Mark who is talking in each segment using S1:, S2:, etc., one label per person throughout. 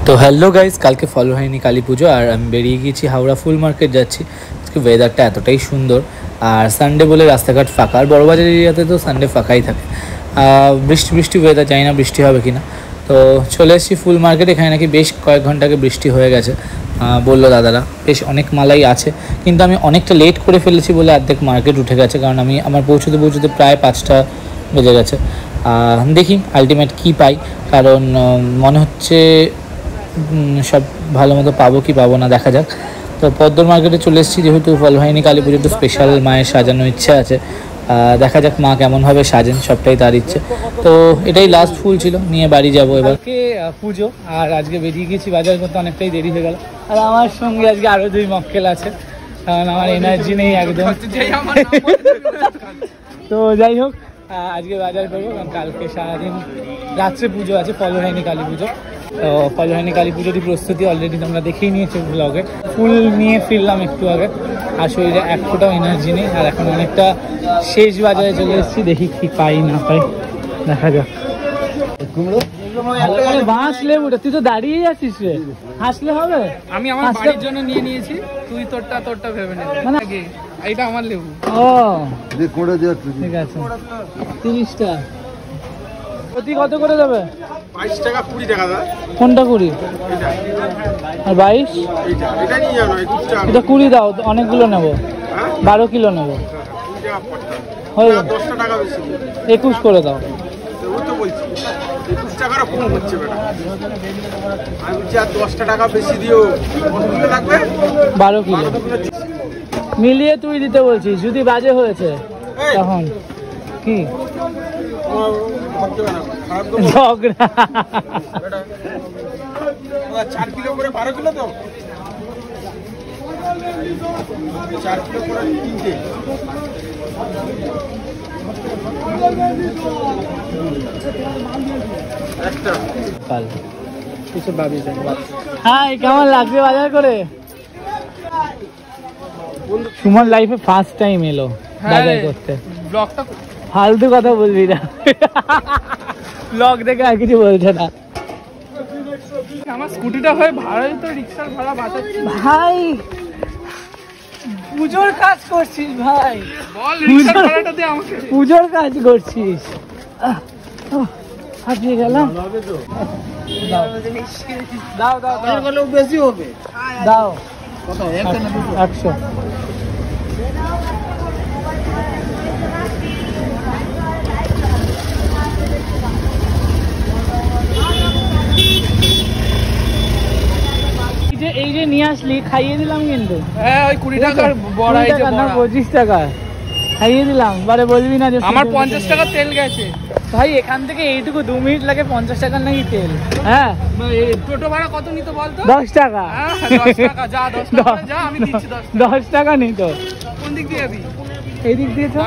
S1: তো hello guys, কালকে follow হয়নি কালী পুজো আর আমি বেরিয়ে গিয়েছি হাওড়া ফুল মার্কেট যাচ্ছি। আজকে ওয়েদারটা এতটাই সুন্দর আর সানডে বলে রাস্তাঘাট ফাঁকা, আর বড়বাজার এরিয়াতে তো সানডে ফাঁকাই থাকে। বৃষ্টি বৃষ্টি ওয়েদার, জানি না বৃষ্টি হবে কিনা। তো চলে এসেছি ফুল মার্কেট। এখানে নাকি বেশ কয়েক ঘন্টা আগে বৃষ্টি হয়ে গেছে বললো দাদারা। বেশ অনেক মালাই আছে, কিন্তু আমি অনেকটা লেট করে ফেলেছি বলে অর্ধেক মার্কেট উঠে গেছে, কারণ আমার পৌঁছতে প্রায় 5টা বেজে গেছে। দেখি আলটিমেট কি পাই, কারণ মনে হচ্ছে সব ভালো মতো পাবো কি পাবো না, দেখা যাক। তো পদ্মর মার্কেটে চলে এসেছি, যেহেতু ফল হয়নি কালী পুজোর, তো স্পেশাল মায়ের সাজানোর ইচ্ছে আছে। দেখা যাক মা কেমনভাবে সাজেন, সবটাই তার ইচ্ছে। তো এটাই লাস্ট ফুল ছিল, নিয়ে বাড়ি যাবো এবার। পুজো আর আজকে বেরিয়ে গেছি বাজার করতে, অনেকটাই দেরি হয়ে গেল। আর আমার সঙ্গে আজকে আরও 2 মক্কেল আছে, কারণ আমার এনার্জি নেই একদম। তো যাই হোক, আজকে বাজার করবো, কারণ কালকে সারাদিন রাত্রে পুজো আছে, ফল হয়নি কালী পুজো। তো ফল হয়নি কালী পুজোরই প্রস্তুতি অলরেডি তোমরা দেখেই নিয়েছো ব্লগে। ফুল নিয়ে ফিরলাম একটু আগে, আর শরীরে এক ফোঁটাও এনার্জি নেই। আর এখন অনেকটা শেষ বাজারে চলে এসেছি, দেখি কি পাই না পাই, দেখা যাক। বাঁশ লেবুটা, তুই তো দাঁড়িয়ে আছিস রে, হাসলে হবে? আমি আমার বাড়ির জন্য নিয়ে নিয়েছি, তুই তোরটা ভেবে নে। মানে এইটা আমার লেবু। ও ঠিক আছে, 30টা। প্রতি কত করে দেবে?
S2: 22 টাকা 20 টাকা দাদা।
S1: কোনটা 20? আর 22?
S2: এটা নিয়ে যাও না, 21 টাকা।
S1: এটা 20 দাও, অনেকগুলো নেব। 12 কিলো নেব। হয়ে যাবে।
S2: 10 টাকা বেশি।
S1: 21 করে দাও।
S2: ওই তো বলছি 21 টাকার কম হচ্ছে বেটা। আমি বলছি আর 10 টাকা বেশি দিও। কত কিলো লাগবে?
S1: 12 কিলো মিলিয়ে তুই দিতে বলছিস, যদি বাজে হয়েছে তখন কি ঝগড়া?
S2: 4 কিলো করে 12 কিলো তো, 4 কিলো করে 3টে। একটা
S1: কাল কিছু ভাবি যান। হাই, কেমন লাগছে বাজার করে? সুমন লাইফে ফার্স্ট টাইম এলো বাজার করতে। ব্লগটা ফালতু কথা বলবি না, ব্লগ দেখে আর কিছু বলছে না। আমার স্কুটিটা হয়ে ভাড়াই তো, রিক্সার ভাড়া বাঁচাচ্ছি ভাই। পুজোর কাজ করছিস ভাই, পুজোর কাজ করছিস। হাঁপিয়ে গেলাম। দাও দাও দাও, বেশি হবে দাও। 100। এই যে নিয়ে আসলি, খাইয়ে দিলাম কিন্তু। হ্যাঁ, ওই 20 টাকার বড়া, 25 টাকা খাইয়ে দিলাম। বারে বলবি না যে আমার 50 টাকা তেল গেছে ভাই। এখান থেকে এইটুকু 2 মিনিট লাগে, 50 টাকার নাকি তেল। হ্যাঁ, টোটো ভাড়া কত নিত বলতো? 10 টাকা। 10 টাকা যা, 10 টাকা যা, আমি দিচ্ছি 10 টাকা নিত। কোন দিক দিয়ে যাবি? এই দিক দিয়ে তো।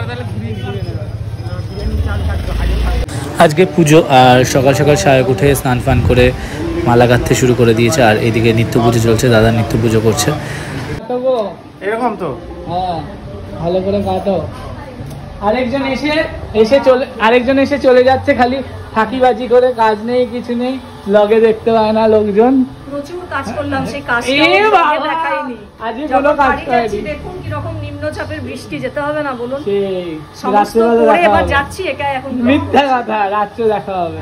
S1: আজকে পুজো, আর সকাল সকাল সায়ক উঠে স্নান ফান করে মালা গাঁথতে শুরু করে দিয়েছে। আর এদিকে নিত্য পুজো চলছে, দাদা নিত্য পুজো করছে।
S2: এরকম তো,
S1: হ্যাঁ, ভালো করে কাটো। আরেকজন এসে চলে যাচ্ছে, খালি ফাঁকিবাজি করে, কাজ নেই কিছু নেই, লগে দেখতে পায় না লোকজন।
S3: প্রচুর কাজ করলাম, সেই কাজটা দেখাইনি।
S1: আজকে কোনো কাজ করেনি।
S3: দেখুন কি রকম নিম্নচাপের বৃষ্টি, যেতে হবে না বলুন?
S1: সেই
S3: সমস্ত করে এবার যাচ্ছি একা। এখন
S1: মিথ্যা কথা, রাত্রে দেখা হবে।